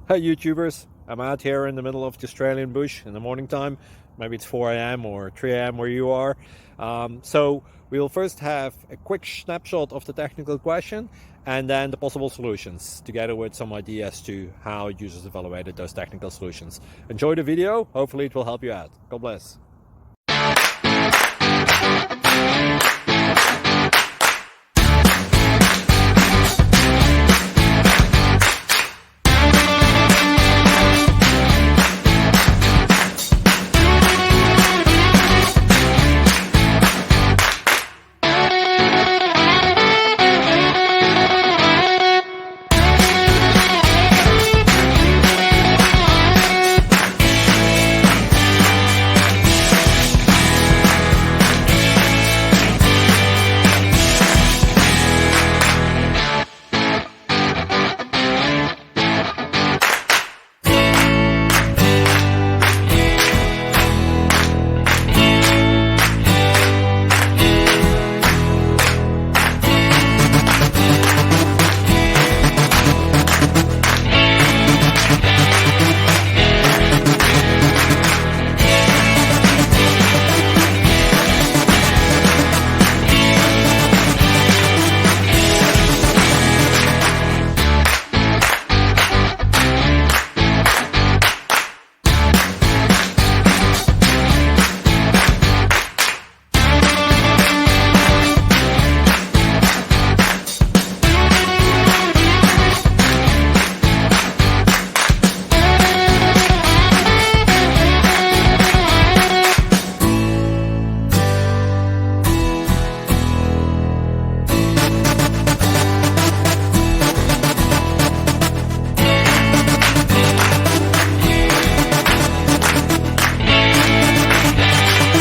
Hey YouTubers, I'm out here in the middle of the Australian bush in the morning time. Maybe it's 4 a.m. or 3 a.m. where you are. So we'll first have a quick snapshot of the technical question and then the possible solutions, together with some ideas to how users evaluated those technical solutions. Enjoy the video, hopefully it will help you out. God bless.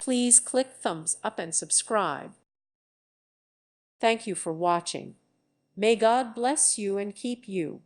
Please click thumbs up and subscribe. Thank you for watching. May God bless you and keep you.